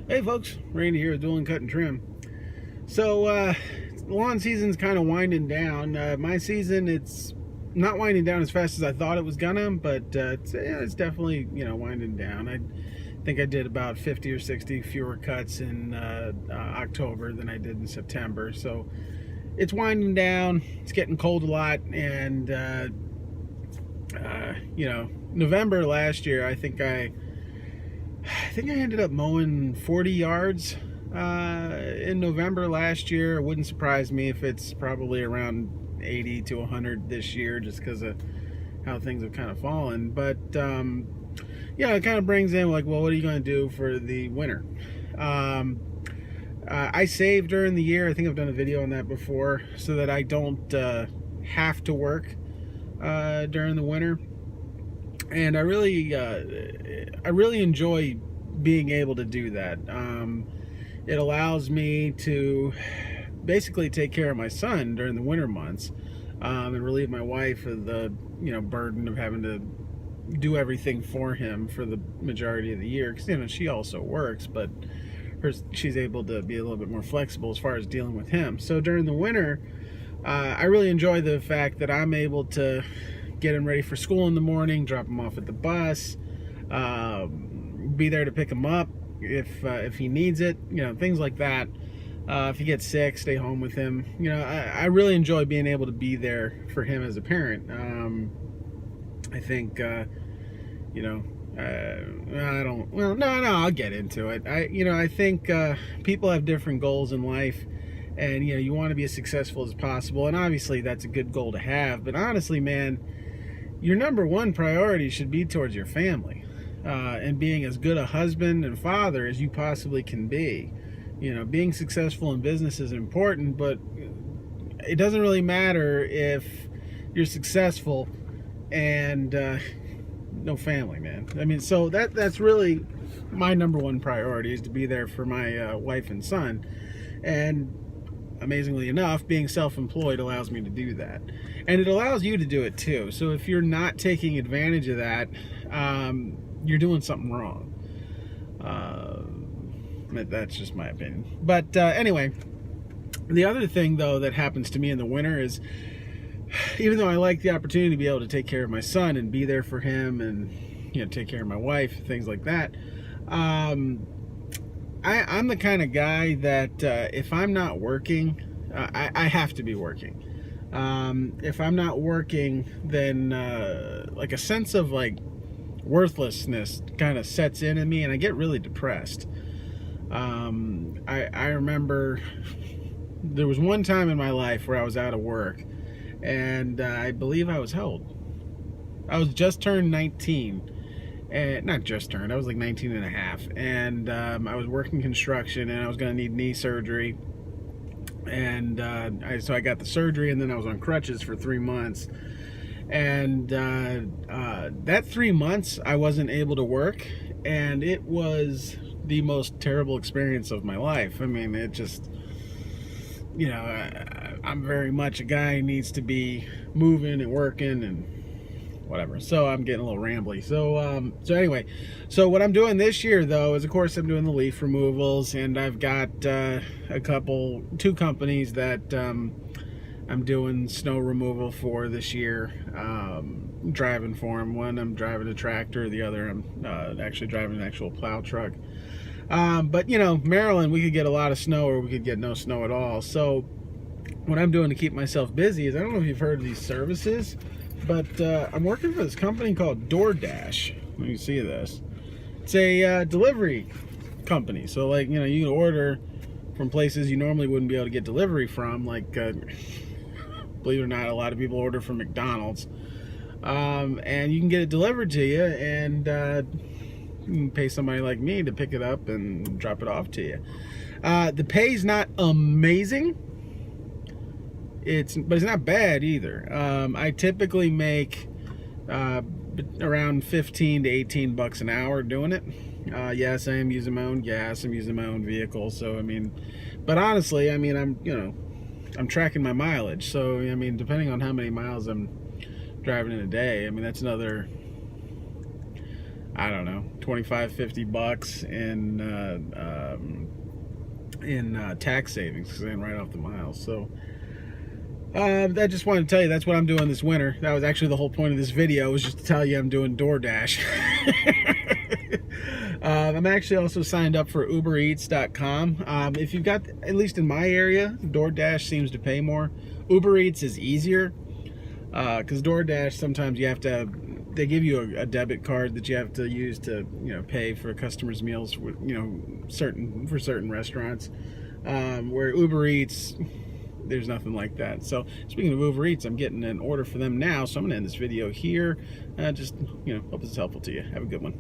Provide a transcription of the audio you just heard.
Hey folks, Randy here with Dueling Cut and Trim. So lawn season's kind of winding down. My season, it's not winding down as fast as I thought it was gonna, but it's definitely winding down. I think I did about 50 or 60 fewer cuts in October than I did in September. So it's winding down. It's getting cold a lot, and November last year, I think I ended up mowing 40 yards in November last year. It wouldn't surprise me if it's probably around 80 to 100 this year, just because of how things have kind of fallen. But it kind of brings in like, well, what are you going to do for the winter? I save during the year. I think I've done a video on that before, so that I don't have to work during the winter. And I really enjoy being able to do that. It allows me to basically take care of my son during the winter months, and relieve my wife of the burden of having to do everything for him for the majority of the year. Because she also works, but she's able to be a little bit more flexible as far as dealing with him. So during the winter, I really enjoy the fact that I'm able to get him ready for school in the morning, drop him off at the bus, be there to pick him up if he needs it, things like that. If he gets sick, stay home with him. I really enjoy being able to be there for him as a parent. I think I don't, well, no, I'll get into it. I think people have different goals in life, and you want to be as successful as possible, and obviously that's a good goal to have. But honestly, man, your number one priority should be towards your family, and being as good a husband and father as you possibly can be. Being successful in business is important, but it doesn't really matter if you're successful and no family, man. I mean, so that's really my number one priority, is to be there for my wife and son. And amazingly enough, being self-employed allows me to do that, and it allows you to do it too. So if you're not taking advantage of that, you're doing something wrong. That's just my opinion. But anyway, the other thing though that happens to me in the winter is, even though I like the opportunity to be able to take care of my son and be there for him, and take care of my wife, things like that, I'm the kind of guy that if I'm not working, I have to be working. If I'm not working, then like a sense of like worthlessness kind of sets in me, and I get really depressed. I remember there was one time in my life where I was out of work, and I believe I was how old? I was just turned 19. And not just turned, I was like 19 and a half, and I was working construction, and I was going to need knee surgery, and so I got the surgery, and then I was on crutches for 3 months, and that 3 months I wasn't able to work, and it was the most terrible experience of my life. I mean, it just, I'm very much a guy who needs to be moving and working and whatever. So I'm getting a little rambly. So anyway, so what I'm doing this year though is, of course, I'm doing the leaf removals, and I've got two companies that I'm doing snow removal for this year. Driving for them. One, I'm driving a tractor. The other, I'm actually driving an actual plow truck. But Maryland, we could get a lot of snow, or we could get no snow at all. So what I'm doing to keep myself busy is, I don't know if you've heard of these services, but I'm working for this company called DoorDash. Let me see this. It's a delivery company. So like, you can order from places you normally wouldn't be able to get delivery from. Like, believe it or not, a lot of people order from McDonald's. And you can get it delivered to you, and you can pay somebody like me to pick it up and drop it off to you. The pay's not amazing. But it's not bad either. I typically make around 15 to 18 bucks an hour doing it. Yes, I am using my own gas. I'm using my own vehicle. So I mean, but honestly, I mean, I'm tracking my mileage. So I mean, depending on how many miles I'm driving in a day, I mean, that's another, I don't know, 25, 50 bucks in tax savings, because they're right off the miles. So I just wanted to tell you that's what I'm doing this winter. That was actually the whole point of this video, was just to tell you I'm doing DoorDash. I'm actually also signed up for UberEats.com. If you've got, at least in my area, DoorDash seems to pay more. Uber Eats is easier, because DoorDash, sometimes you have to, they give you a debit card that you have to use to, you know, pay for customers' meals, you know, certain restaurants. Where Uber Eats, there's nothing like that. So speaking of Uber Eats, I'm getting an order for them now, so I'm gonna end this video here. Just, you know, hope this is helpful to you. Have a good one.